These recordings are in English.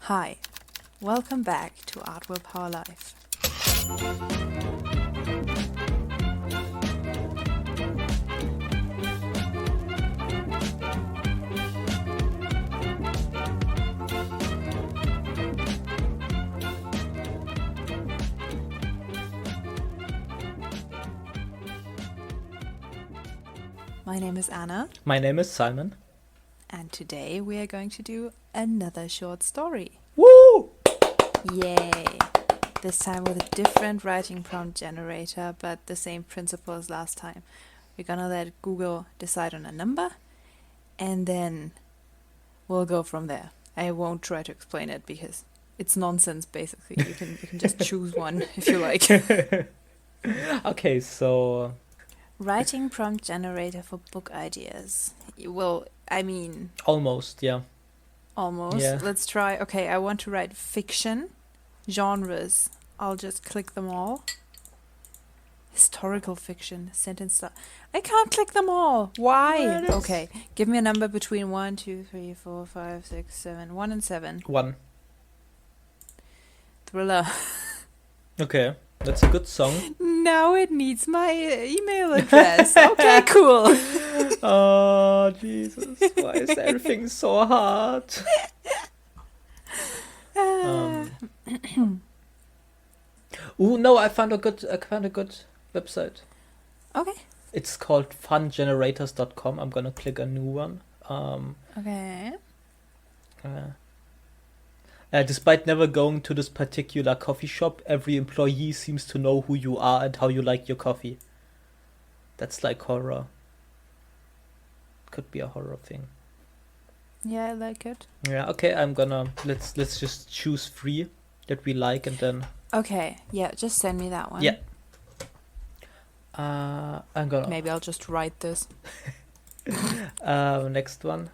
Hi, welcome back to AWPLPod Live. My name is Anna. My name is Simon. And today we are going to do another short story. Woo! Yay! This time with a different writing prompt generator, but the same principle as last time. We're gonna let Google decide on a number, and then we'll go from there. I won't try to explain it because it's nonsense, basically. You can just choose one if you like. Okay, so... Writing prompt generator for book ideas. Well, I mean... Almost, yeah. Almost. Yeah. Let's try. Okay, I want to write fiction. Genres. I'll just click them all. Historical fiction. Sentence start. I can't click them all. Why? Okay, give me a number between 1, 2, 3, 4, 5, 6, 7. 1 and 7. 1. Thriller. Okay, that's a good song. Now it needs my email address. Okay, cool. Oh, Jesus. Why is everything so hard? No, I found a good website. Okay. It's called fungenerators.com. I'm gonna click a new one. Okay. Despite never going to this particular coffee shop, every employee seems to know who you are and how you like your coffee. That's like horror. Could be a horror thing. Yeah, I like it. Yeah, okay, I'm gonna... Let's just choose 3 that we like and then... Okay, yeah, just send me that one. Yeah. I'm gonna... Maybe I'll just write this. Next one.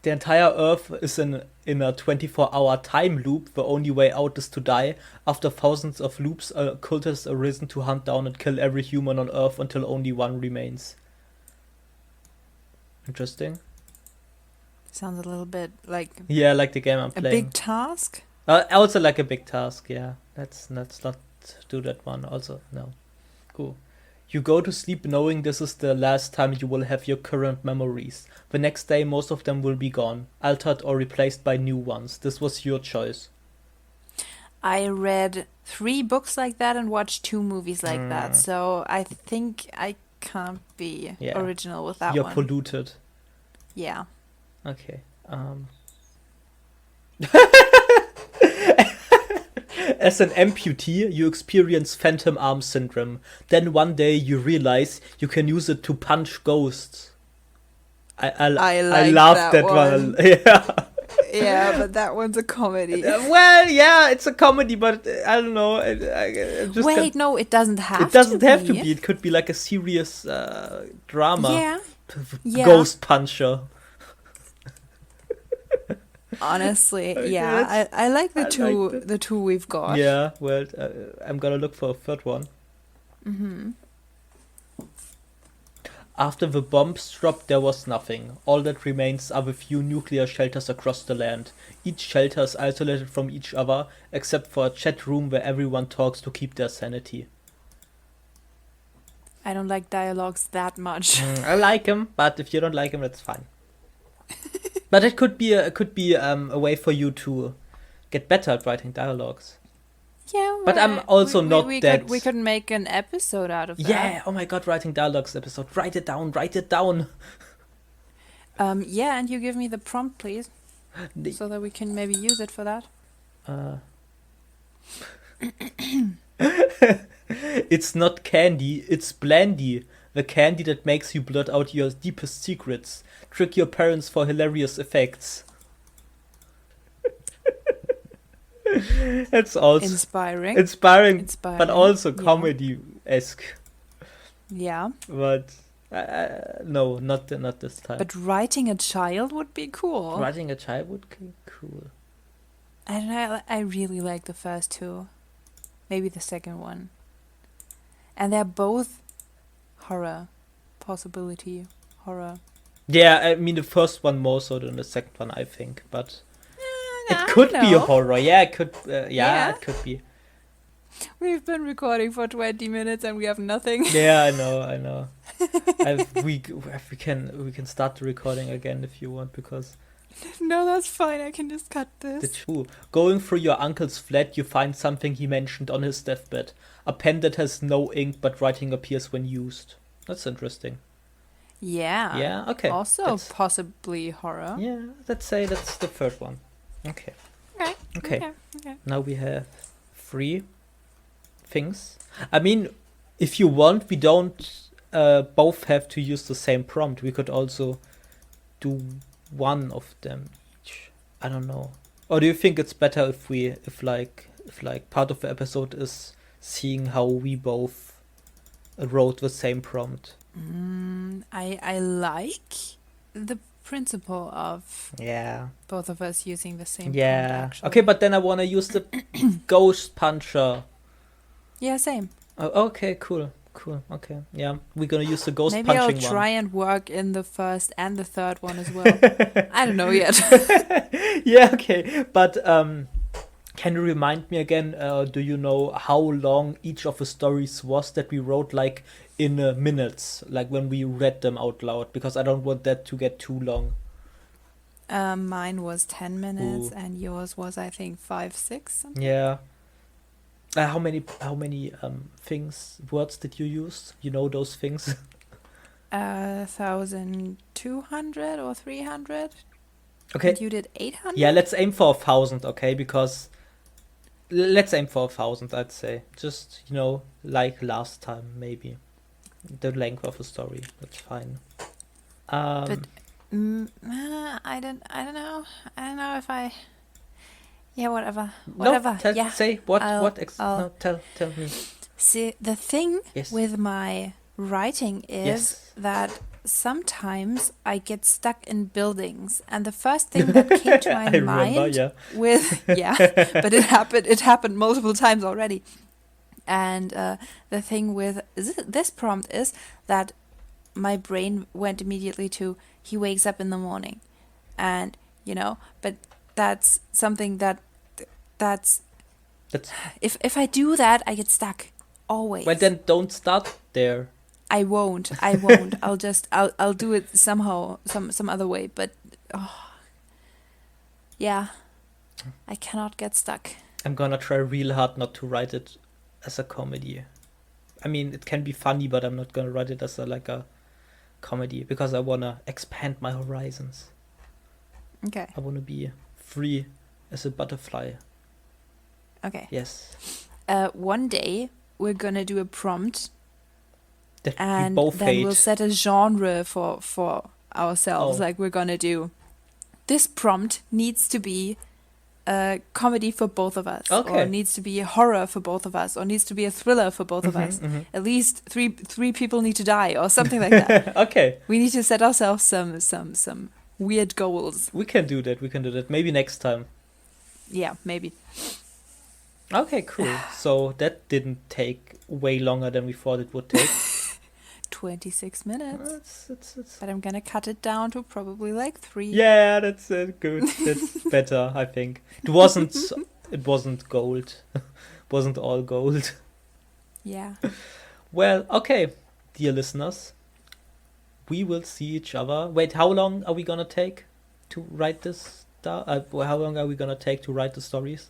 The entire Earth is in a 24-hour time loop. The only way out is to die. After thousands of loops, a cult has arisen to hunt down and kill every human on Earth until only one remains. Interesting. Sounds a little bit like... Yeah, like the game I'm a playing. big task? Also like a big task, yeah. Let's not do that one also. No. Cool. You go to sleep knowing this is the last time you will have your current memories. The next day, most of them will be gone, altered or replaced by new ones. This was your choice. I read 3 books like that and watched 2 movies like that, so I think I can't be original with that You're one. polluted. Yeah. Okay. As an amputee, you experience phantom arm syndrome. Then one day you realize you can use it to punch ghosts. I laughed that one. Yeah. Yeah, but that one's a comedy. Well, yeah, it's a comedy, but I don't know. Wait, no, it doesn't have to be. It doesn't have to be. It could be like a serious drama. Yeah. Ghost puncher. Honestly, yeah, I like the two we've got. Yeah, well, I'm gonna look for a third one. Mm-hmm. After the bombs dropped, there was nothing. All that remains are the few nuclear shelters across the land. Each shelter is isolated from each other, except for a chat room where everyone talks to keep their sanity. I don't like dialogues that much. I like them, but if you don't like them, that's fine. But it could be a way for you to get better at writing dialogues. Yeah, but I'm also not that. We could make an episode out of that. Yeah, oh my god, writing dialogues episode. Write it down. Yeah, and you give me the prompt, please, so that we can maybe use it for that. It's not candy, it's blandy. The candy that makes you blurt out your deepest secrets. Trick your parents for hilarious effects. It's also inspiring, but also comedy-esque. Yeah. But no, not this time. But writing a child would be cool. Writing a child would be cool. I don't know. I really like the first 2, maybe the second one, and they're both horror. Yeah, I mean the first one more so than the second one, I think, but It could be a know. horror. Yeah, it could. Yeah. It could be. We've been recording for 20 minutes and we have nothing. Yeah, I know. We can start the recording again if you want, because No, that's fine. I can just cut this. going through your uncle's flat, you find something he mentioned on his deathbed. A pen that has no ink, but writing appears when used. That's interesting. Yeah. Yeah, okay. Also possibly horror. Yeah, let's say that's the third one. Okay. Okay. Now we have 3 things. I mean, if you want, we don't both have to use the same prompt. We could also do one of them each. I don't know. Or do you think it's better if part of the episode is seeing how we both wrote the same prompt? I like the principle of both of us using the same prompt, actually. Okay, but then I want to use the ghost puncher. Yeah, same. Oh, okay, cool. Okay, yeah, we're gonna use the ghost Maybe punching I'll one. try and work in the first and the third one as well. I don't know yet. Yeah, okay, but can you remind me again? Do you know how long each of the stories was that we wrote, like in minutes, like when we read them out loud? Because I don't want that to get too long. Mine was 10 minutes. Ooh. And yours was, I think, 5, 6. Something. Yeah. How many words did you use? You know those things? 1,200 or 300. Okay. And you did 800. Yeah, let's aim for 1,000. Okay, because let's aim for 1,000. I'd say, just like last time, maybe the length of a story. That's fine. But I don't know. I don't know if I. Yeah, whatever. No, Yeah. Say what? I'll Tell me. See, the thing Yes. with my writing is that sometimes I get stuck in buildings, and the first thing that came to my mind but it happened multiple times already. And the thing with this prompt is that my brain went immediately to he wakes up in the morning, and but that's something that's if I do that, I get stuck always. Well, then don't start there. I won't. I'll do it somehow, some other way. But I cannot get stuck. I'm gonna try real hard not to write it as a comedy. I mean, it can be funny, but I'm not gonna write it as a comedy, because I wanna expand my horizons. Okay. I wanna be free as a butterfly. Okay. Yes. One day we're gonna do a prompt, That and we both then hate. we'll set a genre for ourselves. Oh. Like we're gonna do this prompt needs to be a comedy for both of us, Okay. or needs to be a horror for both of us, or needs to be a thriller for both of us. At least three people need to die, or something like that. Okay. We need to set ourselves some weird goals. We can do that. Maybe next time. Yeah, maybe. Okay, cool. So that didn't take way longer than we thought it would take. 26 minutes. It's But I'm gonna cut it down to probably like 3. Yeah, that's good. That's better, I think. It wasn't gold. Wasn't all gold. Yeah. Well, okay, dear listeners. We will see each other. Wait, how long are we gonna take to write this down? How long are we gonna take to write the stories?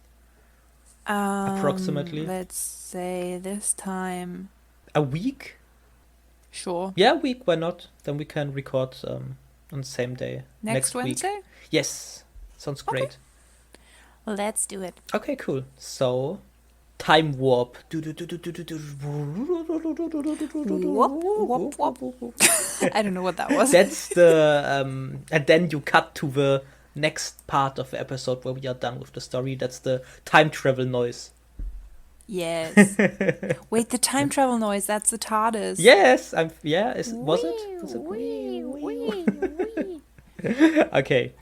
Approximately? Let's say this time. A week? Sure. Yeah, a week, why not? Then we can record on the same day. Next Wednesday? Week. Yes. Sounds great. Let's do it. Okay, cool. So, time warp. Whoop, whoop. I don't know what that was. That's the and then you cut to the next part of the episode where we are done with the story. That's the time travel noise. Yes. Wait, the time travel noise, that's the TARDIS. Yes, was it? Wee. Okay.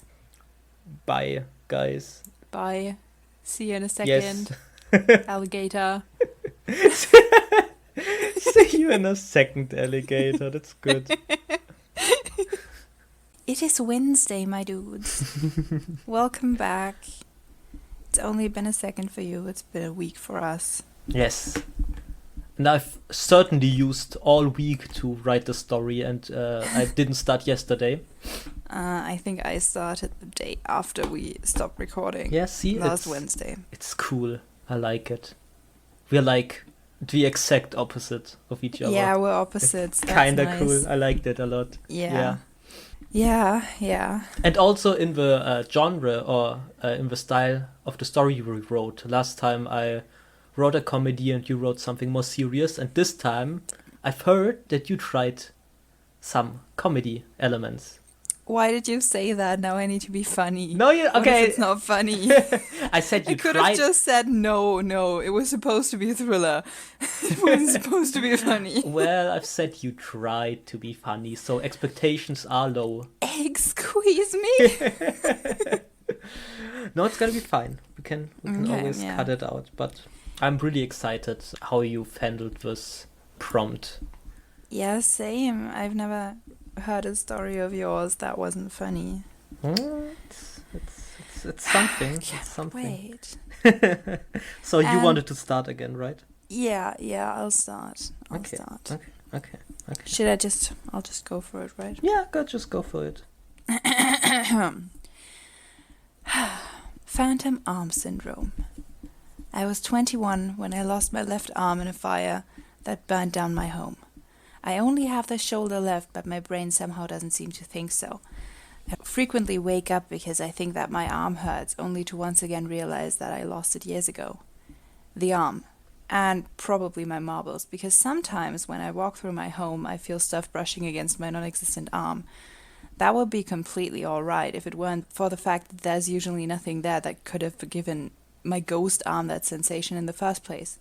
Bye, guys. Bye. See you in a second. Yes. Alligator. See you in a second, alligator. That's good. It is Wednesday, my dudes. Welcome back. It's only been a second for you. It's been a week for us. Yes. And I've certainly used all week to write the story, and I didn't start yesterday. I think I started the day after we stopped recording. Yeah, see? Last Wednesday. It's cool. I like it. We're like the exact opposite of each other. Yeah, we're opposites. That's Kinda nice. cool. I liked it a lot. Yeah. And also in the genre or in the style of the story you wrote. Last time I wrote a comedy and you wrote something more serious. And this time I've heard that you tried some comedy elements. Why did you say that? Now I need to be funny. No, you What okay? if it's not funny. I said you I could tried. have just said no. It was supposed to be a thriller. It wasn't supposed to be funny. Well, I've said you tried to be funny, so expectations are low. Excuse me. No, it's gonna be fine. We can always cut it out. But I'm really excited how you've handled this prompt. Yeah, same. I've never heard a story of yours that wasn't funny. It's something. It's something. Wait. So you wanted to start again, right? Yeah, I'll start. Okay. Should I'll just go for it, right? Yeah, just go for it. Phantom arm syndrome. I was 21 when I lost my left arm in a fire that burned down my home. I only have the shoulder left, but my brain somehow doesn't seem to think so. I frequently wake up because I think that my arm hurts, only to once again realize that I lost it years ago. The arm. And probably my marbles, because sometimes when I walk through my home, I feel stuff brushing against my non-existent arm. That would be completely alright if it weren't for the fact that there's usually nothing there that could have given my ghost arm that sensation in the first place.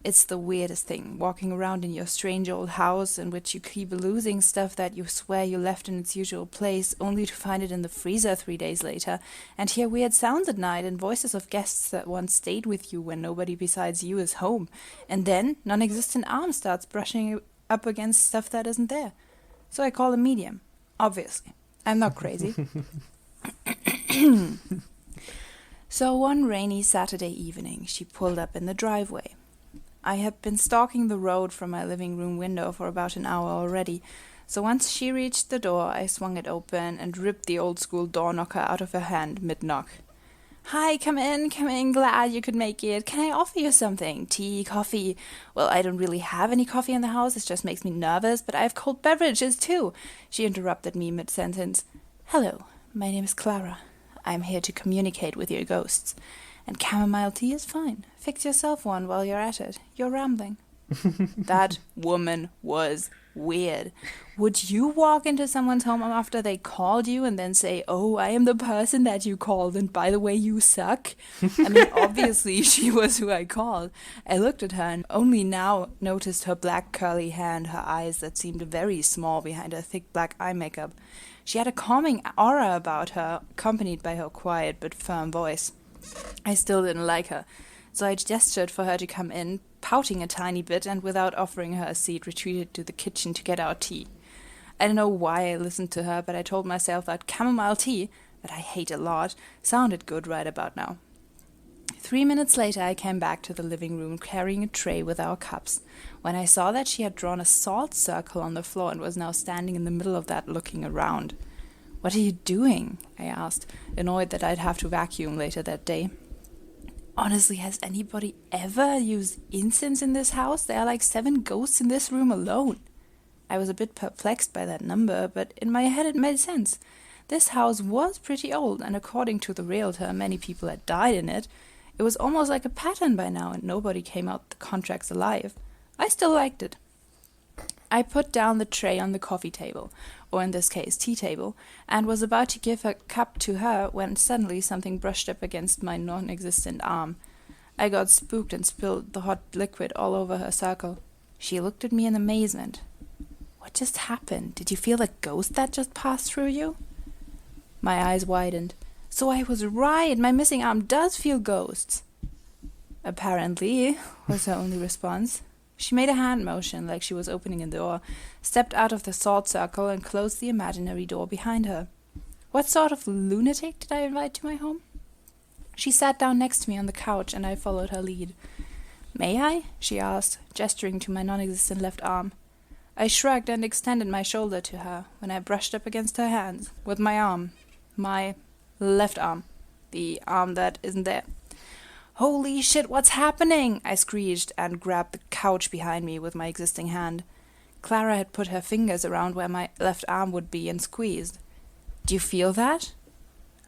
It's the weirdest thing, walking around in your strange old house in which you keep losing stuff that you swear you left in its usual place, only to find it in the freezer 3 days later, and hear weird sounds at night and voices of guests that once stayed with you when nobody besides you is home. And then non-existent arm starts brushing up against stuff that isn't there. So I call a medium. Obviously. I'm not crazy. So one rainy Saturday evening, she pulled up in the driveway. I had been stalking the road from my living room window for about an hour already, so once she reached the door, I swung it open and ripped the old-school door knocker out of her hand mid-knock. "Hi, come in, glad you could make it. Can I offer you something? Tea, coffee? Well, I don't really have any coffee in the house, it just makes me nervous, but I have cold beverages too," she interrupted me mid-sentence. "Hello, my name is Clara. I'm here to communicate with your ghosts. And chamomile tea is fine. Fix yourself one while you're at it. You're rambling." That woman was weird. Would you walk into someone's home after they called you and then say, "Oh, I am the person that you called, and by the way, you suck"? I mean, obviously she was who I called. I looked at her and only now noticed her black curly hair and her eyes that seemed very small behind her thick black eye makeup. She had a calming aura about her, accompanied by her quiet but firm voice. I still didn't like her, so I gestured for her to come in, pouting a tiny bit, and without offering her a seat, retreated to the kitchen to get our tea. I don't know why I listened to her, but I told myself that chamomile tea, that I hate a lot, sounded good right about now. 3 minutes later, I came back to the living room carrying a tray with our cups, when I saw that she had drawn a salt circle on the floor and was now standing in the middle of that looking around. "What are you doing?" I asked, annoyed that I'd have to vacuum later that day. "Honestly, has anybody ever used incense in this house? There are like 7 ghosts in this room alone." I was a bit perplexed by that number, but in my head it made sense. This house was pretty old, and according to the realtor, many people had died in it. It was almost like a pattern by now, and nobody came out the contracts alive. I still liked it. I put down the tray on the coffee table, or in this case tea table, and was about to give a cup to her when suddenly something brushed up against my non-existent arm. I got spooked and spilled the hot liquid all over her circle. She looked at me in amazement. "What just happened? Did you feel a ghost that just passed through you?" My eyes widened. So I was right, my missing arm does feel ghosts. "Apparently," was her only response. She made a hand motion like she was opening a door, stepped out of the salt circle, and closed the imaginary door behind her. What sort of lunatic did I invite to my home? She sat down next to me on the couch, and I followed her lead. "May I?" she asked, gesturing to my non-existent left arm. I shrugged and extended my shoulder to her when I brushed up against her hands with my arm. My left arm. The arm that isn't there. "Holy shit, what's happening?" I screeched and grabbed the couch behind me with my existing hand. Clara had put her fingers around where my left arm would be and squeezed. "Do you feel that?"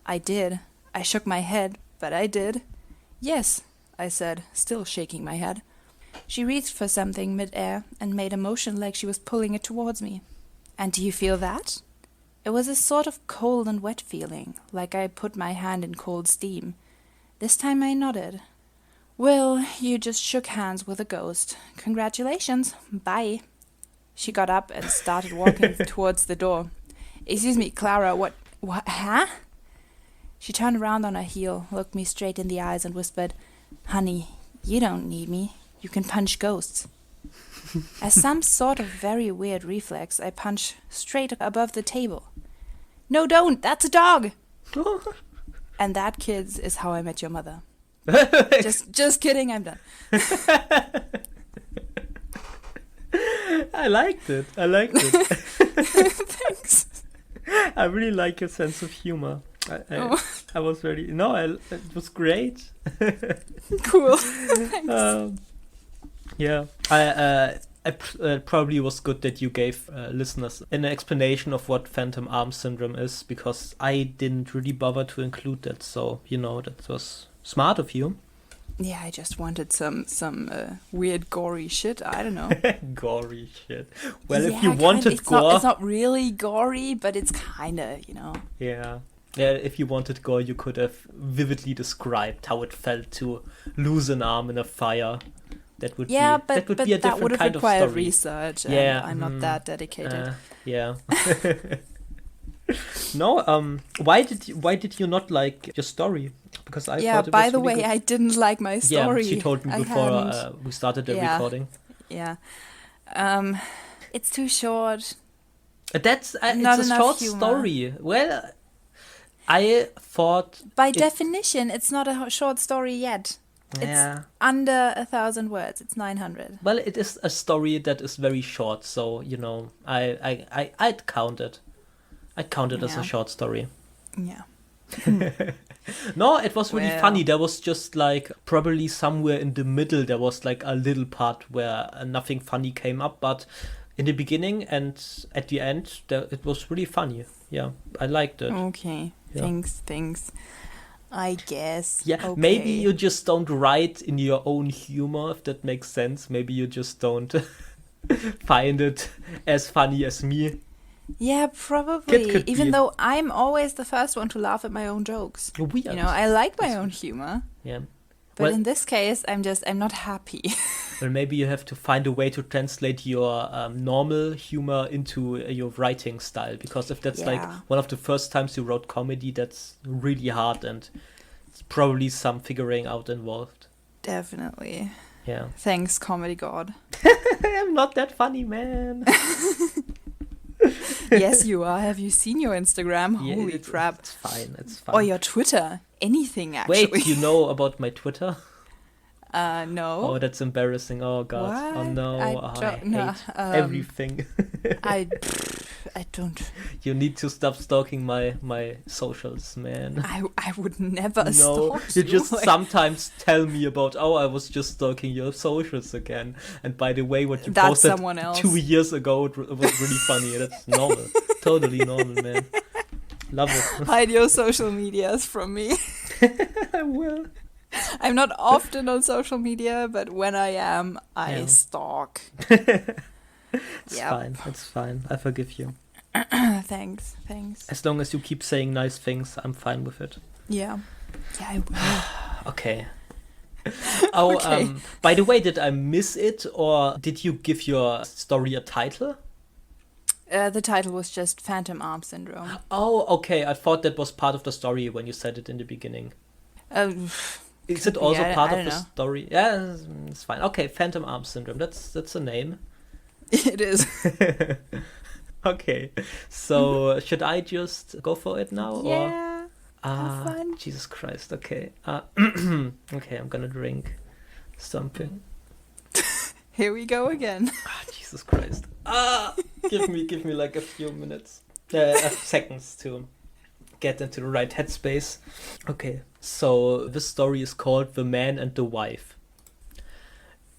I did. I shook my head, but I did. "Yes," I said, still shaking my head. She reached for something mid-air and made a motion like she was pulling it towards me. "And do you feel that?" It was a sort of cold and wet feeling, like I put my hand in cold steam. This time I nodded. "Well, you just shook hands with a ghost. Congratulations. Bye." She got up and started walking towards the door. "Excuse me, Clara, what, huh?" She turned around on her heel, looked me straight in the eyes and whispered, "Honey, you don't need me. You can punch ghosts." As some sort of very weird reflex, I punched straight above the table. "No, don't! That's a dog!" And that, kids, is how I met your mother. Just kidding, I'm done. I liked it. Thanks. I really like your sense of humor. I was very... No, it was great. Cool. Thanks. Yeah. It probably was good that you gave listeners an explanation of what phantom arm syndrome is, because I didn't really bother to include that. So, that was smart of you. Yeah, I just wanted some weird gory shit. I don't know. Gory shit. Well, yeah, if you wanted gore... It's not really gory, but it's kind of, Yeah. Yeah, if you wanted gore, you could have vividly described how it felt to lose an arm in a fire. That would be a different kind of story. That would have required research. And yeah, I'm not that dedicated. Yeah. No. Why did you not like your story? Because I thought it by was the really way, good. I didn't like my story. Yeah, she told me before we started the recording. Yeah. It's too short. It's a short story. Well, I thought... By definition, it's not a short story yet. Yeah. It's under 1,000 words. It's 900. Well, it is a story that is very short, so, I'd count it. I'd count it as a short story. Yeah. No, it was really funny. There was just probably somewhere in the middle, there was a little part where nothing funny came up, but in the beginning and at the end, it was really funny. Yeah, I liked it. Okay, yeah. Thanks. I guess. Yeah, okay. Maybe you just don't write in your own humor, if that makes sense. Maybe you just don't find it as funny as me. Yeah, probably. Could Even be. though I'm always the first one to laugh at my own jokes. Weird. I like my own humor. Yeah. But in this case, I'm not happy. Well, maybe you have to find a way to translate your normal humor into your writing style. Because if that's one of the first times you wrote comedy, that's really hard, and it's probably some figuring out involved. Definitely. Yeah. Thanks, comedy god. I'm not that funny, man. Yes, you are. Have you seen your Instagram? Holy crap. It's fine. Or your Twitter. Anything, actually. Wait, you know about my Twitter? No. Oh, that's embarrassing. Oh, God. What? Oh, no. I hate everything. I don't... You need to stop stalking my socials, man. I would never stalk you just sometimes tell me about, I was just stalking your socials again. And by the way, what you posted someone else. 2 years ago, it was really funny. That's normal. Totally normal, man. Love it. Hide your social medias from me. I will. I'm not often on social media, but when I am, I stalk. It's fine. I forgive you. Thanks. As long as you keep saying nice things, I'm fine with it. Yeah, I will. Okay. Okay. By the way, did I miss it, or did you give your story a title? The title was just Phantom Arm Syndrome. Oh, okay. I thought that was part of the story when you said it in the beginning. Is it also part of the story? Yeah, it's fine. Okay, Phantom Arm Syndrome. That's a name. It is. Okay. So should I just go for it now? Yeah. Have fun. Jesus Christ. Okay. Okay, I'm gonna drink something. Here we go again. Jesus Christ. Give me like a few minutes, seconds to get into the right headspace. Okay, so this story is called The Man and the Wife.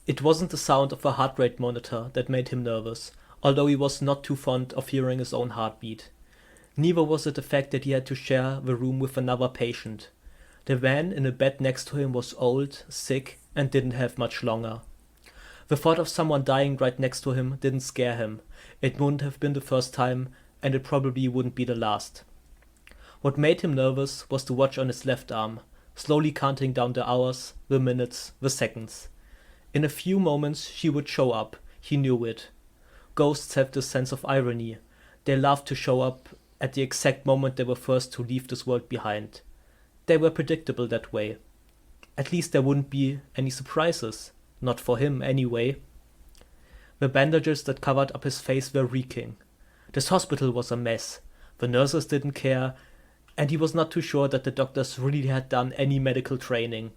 It wasn't the sound of a heart rate monitor that made him nervous, although he was not too fond of hearing his own heartbeat. Neither was it the fact that he had to share the room with another patient. The man in the bed next to him was old, sick, and didn't have much longer. The thought of someone dying right next to him didn't scare him. It wouldn't have been the first time, and it probably wouldn't be the last. What made him nervous was the watch on his left arm, slowly counting down the hours, the minutes, the seconds. In a few moments she would show up, he knew it. Ghosts have this sense of irony. They love to show up at the exact moment they were first to leave this world behind. They were predictable that way. At least there wouldn't be any surprises. Not for him, anyway. The bandages that covered up his face were reeking. This hospital was a mess. The nurses didn't care, and he was not too sure that the doctors really had done any medical training.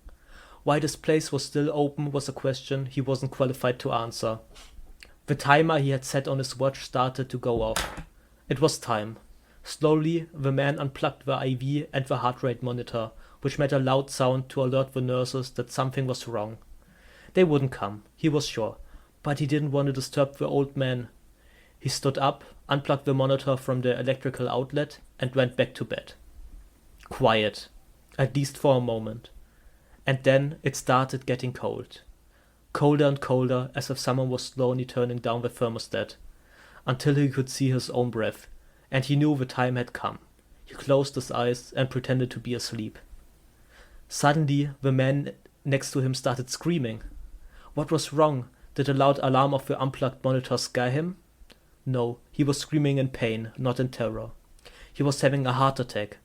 Why this place was still open was a question he wasn't qualified to answer. The timer he had set on his watch started to go off. It was time. Slowly, the man unplugged the IV and the heart rate monitor, which made a loud sound to alert the nurses that something was wrong. They wouldn't come, he was sure, but he didn't want to disturb the old man. He stood up, unplugged the monitor from the electrical outlet, and went back to bed. Quiet, at least for a moment. And then it started getting cold. Colder and colder, as if someone was slowly turning down the thermostat, until he could see his own breath, and he knew the time had come. He closed his eyes and pretended to be asleep. Suddenly, the man next to him started screaming. What was wrong? Did the loud alarm of the unplugged monitor scare him? No, he was screaming in pain, not in terror. He was having a heart attack.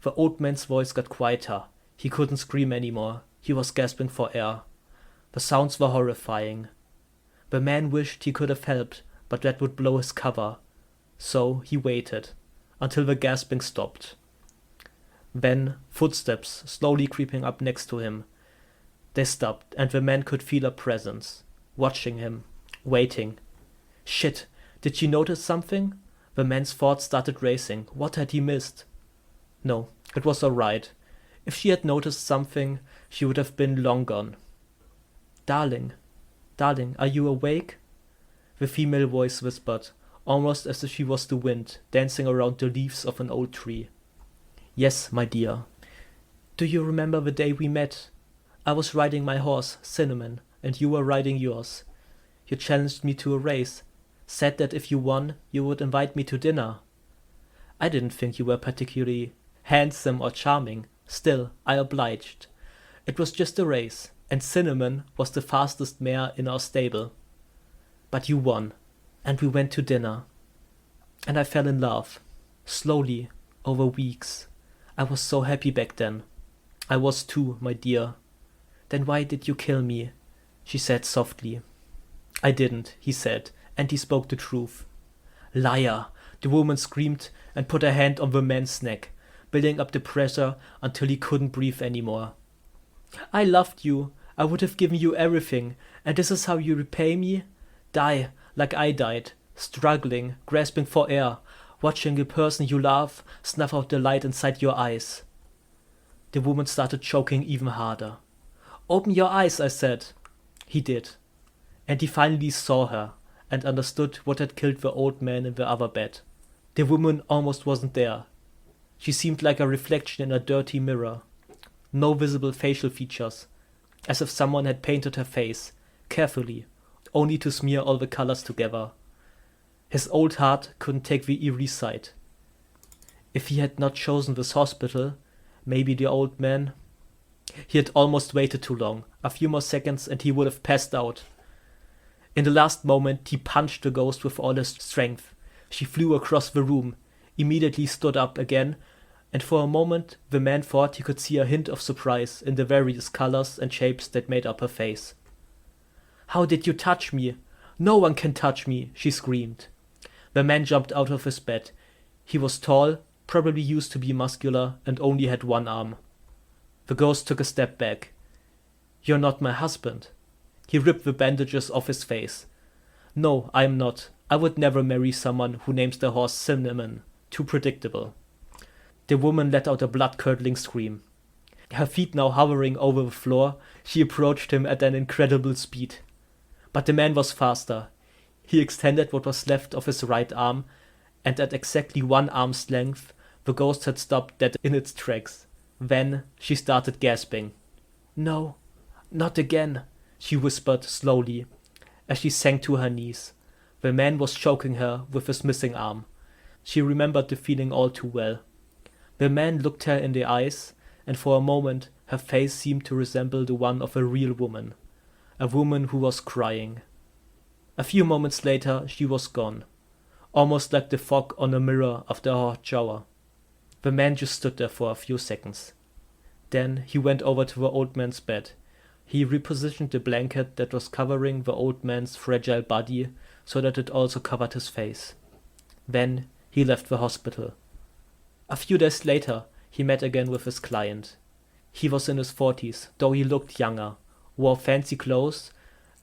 The old man's voice got quieter. He couldn't scream anymore. He was gasping for air. The sounds were horrifying. The man wished he could have helped, but that would blow his cover. So he waited, until the gasping stopped. Then, footsteps slowly creeping up next to him. They stopped, and the man could feel a presence, watching him, waiting. Shit, did she notice something? The man's thoughts started racing. What had he missed? No, it was alright. If she had noticed something, she would have been long gone. Darling, are you awake? The female voice whispered, almost as if she was the wind, dancing around the leaves of an old tree. Yes, my dear. Do you remember the day we met? I was riding my horse, Cinnamon, and you were riding yours. You challenged me to a race, said that if you won, you would invite me to dinner. I didn't think you were particularly handsome or charming. Still, I obliged. It was just a race, and Cinnamon was the fastest mare in our stable. But you won, and we went to dinner. And I fell in love. Slowly, over weeks. I was so happy back then. I was too, my dear. Then why did you kill me? She said softly. I didn't, he said, and he spoke the truth. Liar! The woman screamed and put her hand on the man's neck, building up the pressure until he couldn't breathe anymore. I loved you. I would have given you everything, and this is how you repay me? Die, like I died, struggling, grasping for air, watching the person you love snuff out the light inside your eyes. The woman started choking even harder. Open your eyes, I said. He did. And he finally saw her, and understood what had killed the old man in the other bed. The woman almost wasn't there. She seemed like a reflection in a dirty mirror. No visible facial features, as if someone had painted her face, carefully, only to smear all the colors together. His old heart couldn't take the eerie sight. If he had not chosen this hospital, maybe the old man... He had almost waited too long. A few more seconds and he would have passed out. In the last moment, he punched the ghost with all his strength. She flew across the room, immediately stood up again, and for a moment the man thought he could see a hint of surprise in the various colors and shapes that made up her face. How did you touch me? No one can touch me, she screamed. The man jumped out of his bed. He was tall, probably used to be muscular and only had one arm. The ghost took a step back. "You're not my husband." He ripped the bandages off his face. "No, I'm not. I would never marry someone who names their horse Cinnamon. Too predictable." The woman let out a blood-curdling scream. Her feet now hovering over the floor, she approached him at an incredible speed. But the man was faster. He extended what was left of his right arm, and at exactly 1 arm's length, the ghost had stopped dead in its tracks. Then she started gasping. "No, not again," she whispered slowly, as she sank to her knees. The man was choking her with his missing arm. She remembered the feeling all too well. The man looked her in the eyes, and for a moment her face seemed to resemble the one of a real woman. A woman who was crying. A few moments later she was gone, almost like the fog on a mirror after a hot shower. The man just stood there for a few seconds. Then he went over to the old man's bed. He repositioned the blanket that was covering the old man's fragile body so that it also covered his face. Then he left the hospital. A few days later, he met again with his client. He was in his 40s, though he looked younger, wore fancy clothes,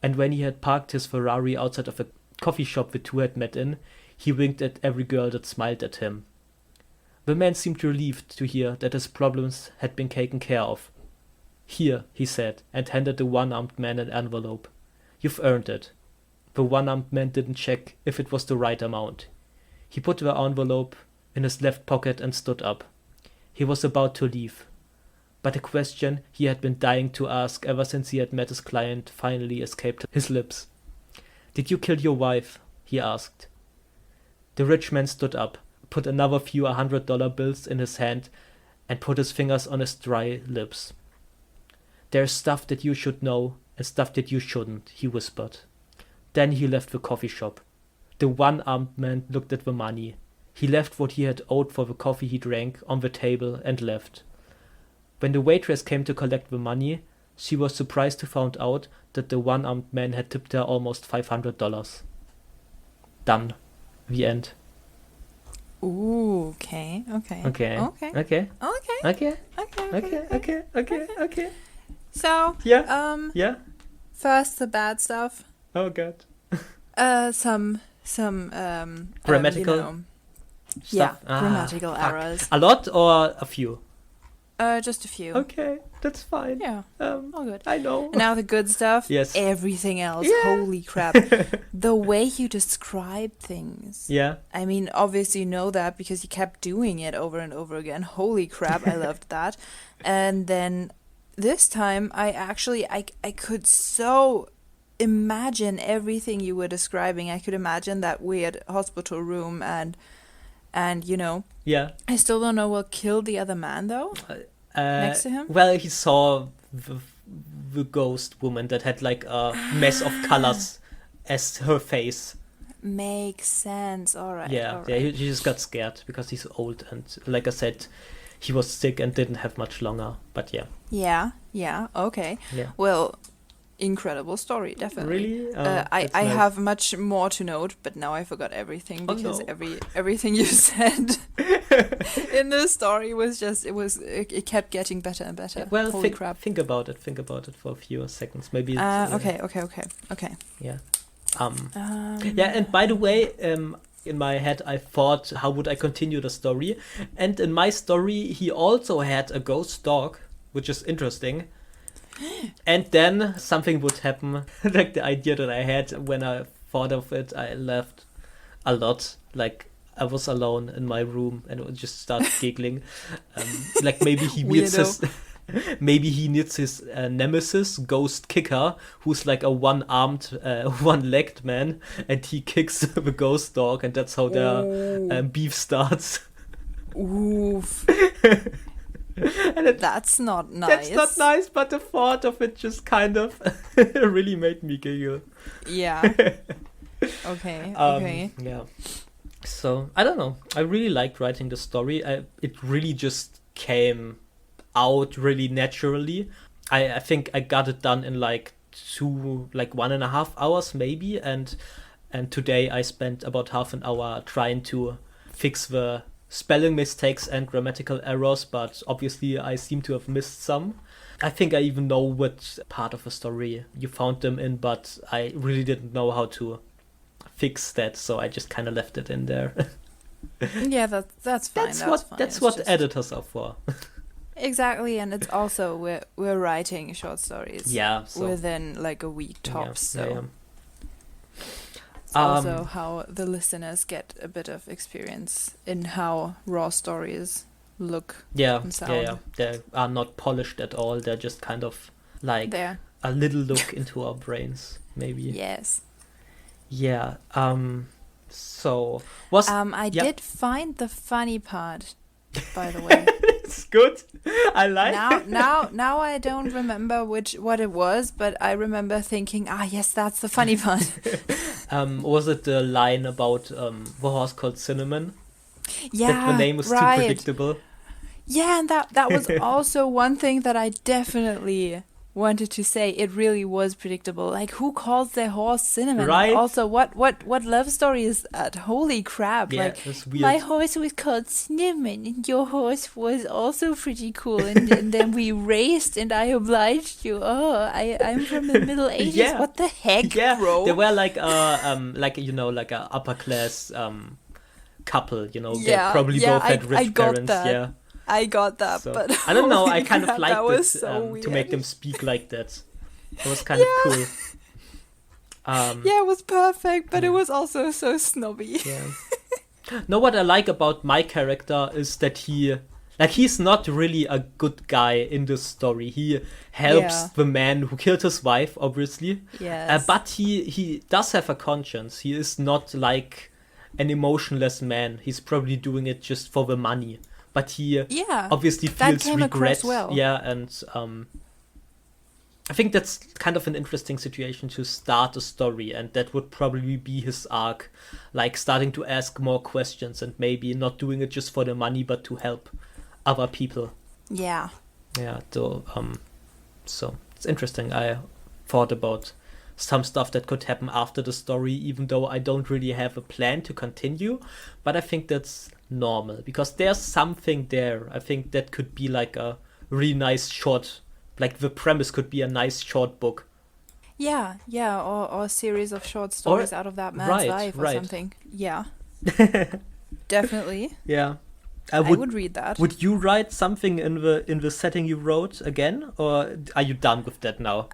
and when he had parked his Ferrari outside of a coffee shop the two had met in, he winked at every girl that smiled at him. The man seemed relieved to hear that his problems had been taken care of. "Here," he said, and handed the one-armed man an envelope. "You've earned it." The one-armed man didn't check if it was the right amount. He put the envelope in his left pocket and stood up. He was about to leave. But a question he had been dying to ask ever since he had met his client finally escaped his lips. "Did you kill your wife?" he asked. The rich man stood up, put another few $100 bills in his hand, and put his fingers on his dry lips. "There's stuff that you should know and stuff that you shouldn't," he whispered. Then he left the coffee shop. The one-armed man looked at the money. He left what he had owed for the coffee he drank on the table and left. When the waitress came to collect the money, she was surprised to find out that the one-armed man had tipped her almost $500. Done. The end. Ooh, okay. Okay. Okay. Okay. Okay. So, Yeah. Yeah. first the bad stuff. Oh god. Some Grammatical yeah, stuff. grammatical Fuck. errors. A lot or a few? Just a few. Okay, that's fine. Yeah, all good. I know. And now the good stuff. Yes. Everything else. Yeah. Holy crap. The way you describe things. Yeah. I mean, obviously you know that because you kept doing it over and over again. Holy crap, I loved that. And then this time I could so imagine everything you were describing. I could imagine that weird hospital room and you know. Yeah. I still don't know what killed the other man though. Next to him? Well, he saw the ghost woman that had like a mess of colors as her face. Makes sense. All right. Yeah, all right. yeah. He just got scared because he's old and, like I said, he was sick and didn't have much longer. But yeah. Yeah. Okay. Yeah. Well, incredible story, definitely. Really? I that's nice. have much more to note, but now I forgot everything Oh, because no. everything you said in the story was just it kept getting better and better. Well, Holy think, crap. think about it. Think about it for a few seconds. Maybe. Okay. Yeah. Yeah. And by the way, in my head, I thought, how would I continue the story? And in my story, he also had a ghost dog, which is interesting. And then something would happen, like the idea that I had when I thought of it, I laughed a lot. Like I was alone in my room and I would just start giggling. Like maybe he needs his nemesis, Ghost Kicker, who's like a one-armed, one-legged man, and he kicks the ghost dog, and that's how their beef starts. Oof. And That's not nice. That's not nice, but the thought of it just kind of really made me giggle. Yeah. Okay. Yeah. So, I don't know. I really liked writing the story. It really just came out really naturally. I think I got it done in like 1.5 hours maybe. And today I spent about half an hour trying to fix the spelling mistakes and grammatical errors, but obviously I seem to have missed some. I think I even know what part of a story you found them in, but I really didn't know how to fix that, so I just kind of left it in there. Yeah, that's fine. That's fine. That's It's what just- editors are for. Exactly, and it's also we're writing short stories. Yeah, so within like a week tops. So yeah. it's also how the listeners get a bit of experience in how raw stories look Yeah, and sound. yeah. They are not polished at all. They're just kind of like There. a little look into our brains, maybe. Yes. Yeah. So was I yeah. did find the funny part, by the way. It's good. I like. Now I don't remember what it was, but I remember thinking, yes, that's the funny part. Was it the line about the horse called Cinnamon? Yeah, That the name was right. too predictable. Yeah, and that was also one thing that I definitely wanted to say. It really was predictable. Like, who calls their horse Cinnamon? Right. Also, what love story is that? Holy crap! Yeah, like, that's weird. my horse was called Cinnamon, and your horse was also pretty cool. And then we raced, and I obliged you. Oh, I'm from the Middle Ages. Yeah. What the heck, Yeah, bro? they were like like a upper class couple. They probably both had rich I got parents. that. Yeah. I got that, So, but I don't know. holy I kind crap, of liked that was it so to weird. make them speak like that. It was kind of cool. Yeah, it was perfect, but it was also so snobby. Yeah. No, what I like about my character is that he's not really a good guy in this story. He helps Yeah. the man who killed his wife, obviously. Yes. But he does have a conscience. He is not like an emotionless man. He's probably doing it just for the money. But he yeah. obviously that feels came regret. across well. Yeah, and I think that's kind of an interesting situation to start a story, and that would probably be his arc, like starting to ask more questions and maybe not doing it just for the money, but to help other people. Yeah. Yeah, so it's interesting. I thought about some stuff that could happen after the story, even though I don't really have a plan to continue, but I think that's normal because there's something there. I think that could be like a really nice short, like the premise could be a nice short book. Yeah, or a series of short stories out of that man's life or something. Yeah. Definitely. Yeah. I would read that. Would you write something in the setting you wrote again, or are you done with that now?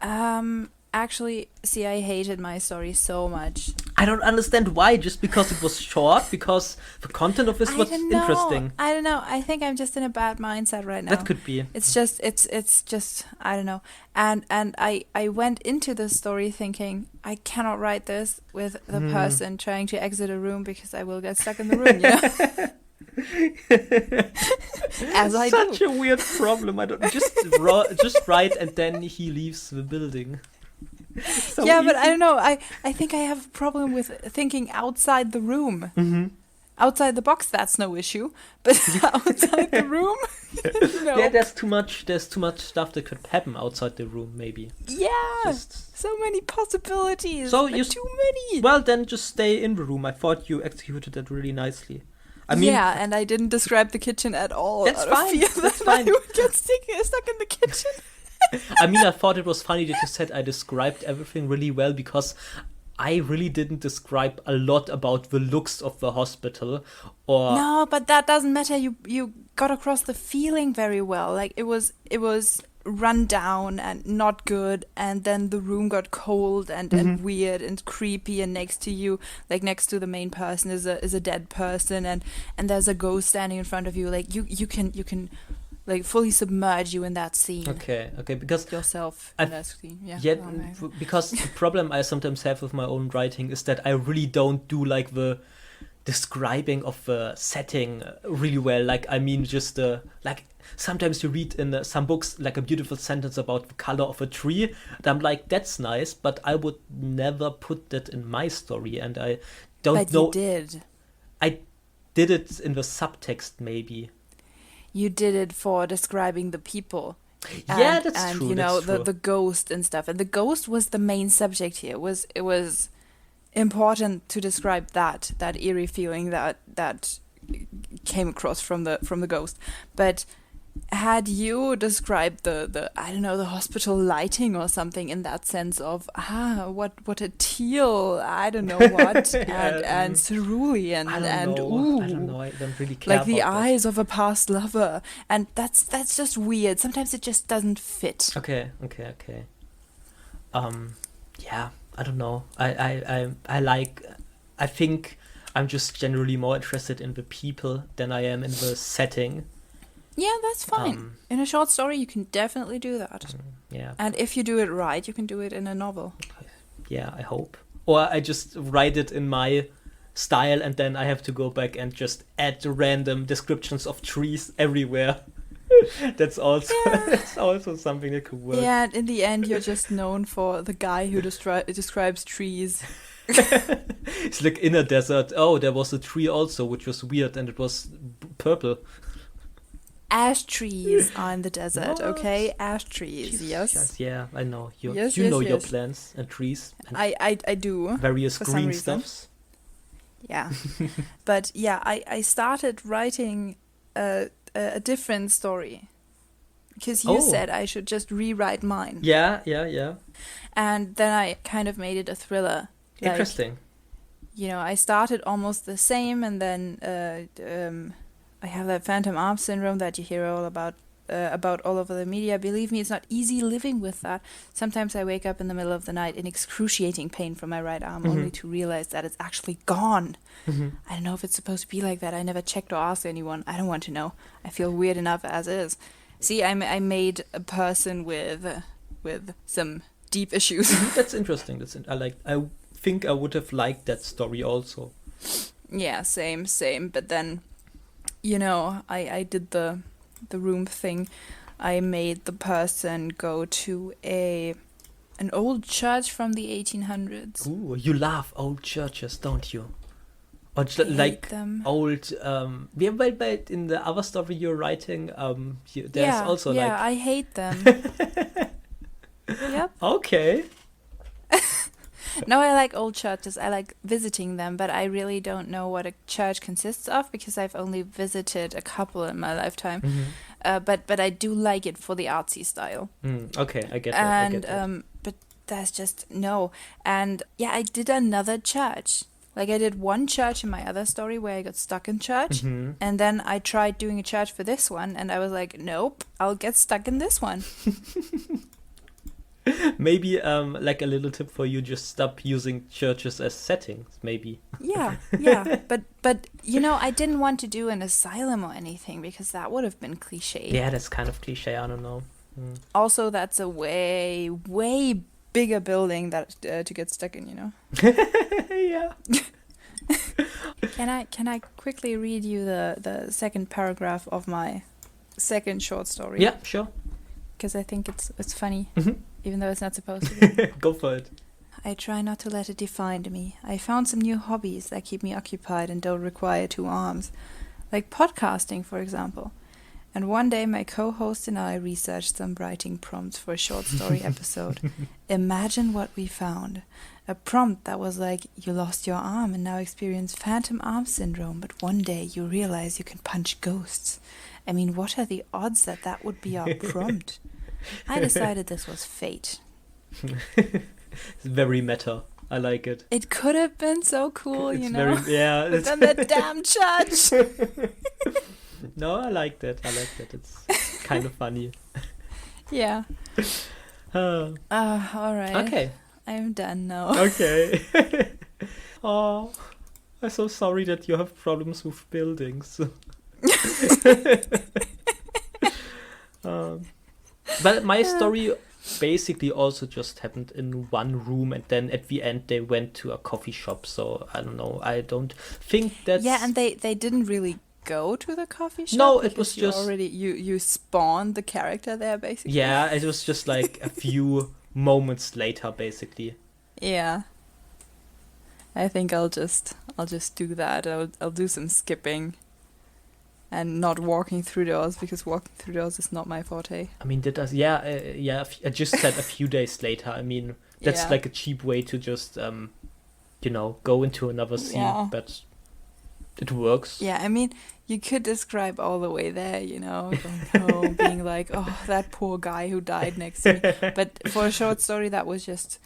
Actually, see, I hated my story so much. I don't understand why. Just because it was short, because the content of this was interesting. I don't know. I think I'm just in a bad mindset right now. That could be. It's just I don't know. And I went into the story thinking I cannot write this with the person trying to exit a room because I will get stuck in the room, you know? As I do. Such a weird problem. I don't just write and then he leaves the building. So yeah, easy. but I don't know. I think I have a problem with thinking outside the room. Mm-hmm. Outside the box, that's no issue. But outside the room, no. Yeah, there's too much stuff that could happen outside the room, maybe. Yeah, Just... so many possibilities. So like too many. Well, then just stay in the room. I thought you executed that really nicely. I mean, yeah, and I didn't describe the kitchen at all. That's out of fine. fear That's that fine. I would get stuck in the kitchen. I mean, I thought it was funny that you said I described everything really well because I really didn't describe a lot about the looks of the hospital or... No, but that doesn't matter. You got across the feeling very well. Like it was run down and not good, and then the room got cold and weird and creepy, and next to you, like next to the main person is a dead person, and there's a ghost standing in front of you. Like you can like fully submerge you in that scene. Okay, because yourself in that scene. Because the problem I sometimes have with my own writing is that I really don't do like the describing of the setting really well. Like, I mean, just like sometimes you read in some books like a beautiful sentence about the color of a tree, and I'm like, that's nice, but I would never put that in my story, and I don't know. But you did. I did it in the subtext, maybe. You did it for describing the people. Yeah, that's true. And you know, that's true. the ghost and stuff. And the ghost was the main subject here. It was important to describe that eerie feeling, that came across from the ghost. But had you described the I don't know, the hospital lighting or something in that sense of what a teal, I don't know what, and cerulean, I don't and know. ooh, I don't know. I don't really care like the about that. eyes of a past lover, and that's just weird. Sometimes it just doesn't fit. Okay. Yeah, I don't know. I think I'm just generally more interested in the people than I am in the setting. Yeah, that's fine. In a short story, you can definitely do that. Yeah. And if you do it right, you can do it in a novel. Yeah, I hope. Or I just write it in my style and then I have to go back and just add random descriptions of trees everywhere. That's also something that could work. Yeah, and in the end, you're just known for the guy who describes trees. It's like in a desert. Oh, there was a tree also, which was weird, and it was purple. Ash trees are in the desert, What? okay? Ash trees, Jesus yes. Christ, yeah, I know. You Yes, know your yes. plants and trees and I do. various for some green reason. stuffs. Yeah. But yeah, I started writing a different story. Because you said I should just rewrite mine. Yeah. And then I kind of made it a thriller. Like, Interesting. I started almost the same, and then I have that phantom arm syndrome that you hear all about all over the media. Believe me, it's not easy living with that. Sometimes I wake up in the middle of the night in excruciating pain from my right arm, only to realize that it's actually gone. I don't know if it's supposed to be like that. I never checked or asked anyone. I don't want to know. I feel weird enough as is. See, I made a person with some deep issues. That's interesting. I think I would have liked that story also. Yeah, same. But then, I did the room thing. I made the person go to an old church from the 1800s. Ooh, you love old churches, don't you? Or I hate like them. old. Yeah, but in the other story you're writing, there's also like. I hate them. Yep. Okay. No, I like old churches. I like visiting them, but I really don't know what a church consists of because I've only visited a couple in my lifetime. But I do like it for the artsy style. Okay, I get that. And but that's just no. And yeah, I did another church. Like I did one church in my other story where I got stuck in church, and then I tried doing a church for this one, and I was like, nope, I'll get stuck in this one. Maybe like a little tip for you: just stop using churches as settings. Maybe. Yeah. But I didn't want to do an asylum or anything because that would have been cliche. Yeah, that's kind of cliche. I don't know. Also, that's a way bigger building that to get stuck in. Yeah. Can I quickly read you the second paragraph of my second short story? Yeah, sure. Because I think it's funny, even though it's not supposed to be. Go for it. I try not to let it define me. I found some new hobbies that keep me occupied and don't require two arms, like podcasting, for example. And one day my co-host and I researched some writing prompts for a short story episode. Imagine what we found. A prompt that was like, you lost your arm and now experience phantom arm syndrome, but one day you realize you can punch ghosts. I mean, what are the odds that would be our prompt? I decided this was fate. It's very meta. I like it. It could have been so cool, It's very, yeah. But then that damn church. No, I like that. It's kind of funny. Yeah. All right. Okay. I'm done now. Okay. Oh, I'm so sorry that you have problems with buildings. But my story basically also just happened in one room, and then at the end they went to a coffee shop. So I don't know. I don't think that's... Yeah, and they didn't really go to the coffee shop. No, it was just... You spawned the character there, basically. Yeah, it was just like a few moments later, basically. Yeah. I think I'll just do that. I'll do some skipping. And not walking through doors, because walking through doors is not my forte. I mean, I just said a few days later. I mean, that's like a cheap way to just, go into another scene. Yeah. But It works. Yeah, I mean, you could describe all the way there, going home, being like, oh, that poor guy who died next to me. But for a short story, that was just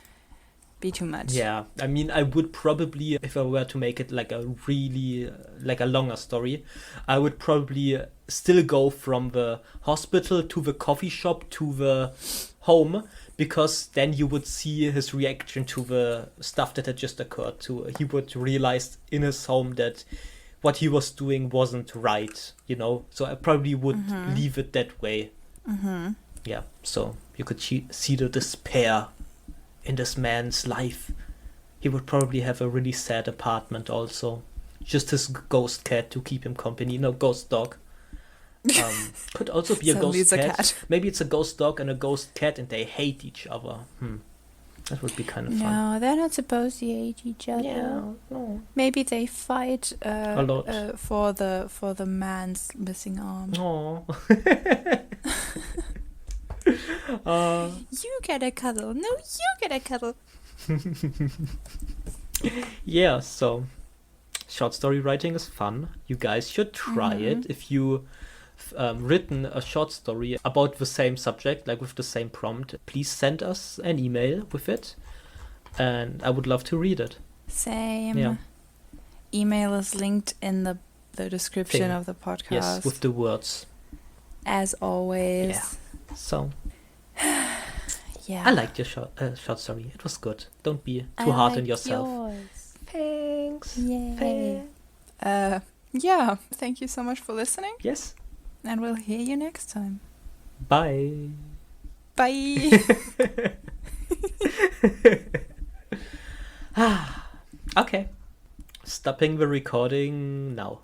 be too much. Yeah, I mean, I would probably, if I were to make it like a really, like a longer story, I would probably still go from the hospital to the coffee shop to the home, because then you would see his reaction to the stuff that had just occurred to. He would realize in his home that what he was doing wasn't right, So I probably would leave it that way. Yeah, so you could see the despair in this man's life. He would probably have a really sad apartment also. Just his ghost cat to keep him company. No, ghost dog. Could also be a ghost cat. Maybe it's a ghost dog and a ghost cat and they hate each other. That would be kind of fun. No, they're not supposed to hate each other. Yeah, no. Maybe they fight a lot. For the man's missing arm. Oh. You get a cuddle. No, you get a cuddle. Yeah, so short story writing is fun. You guys should try it. If you written a short story about the same subject, like with the same prompt, please send us an email with it, and I would love to read it. Same. Yeah. Email is linked in the description of the podcast. Yes, with the words. As always. Yeah. So. Yeah. I liked your short story. It was good. Don't be too hard on yourself. Yours. Thanks. Yay. Yeah. Thank you so much for listening. Yes. And we'll hear you next time. Bye. Bye. Okay. Stopping the recording now.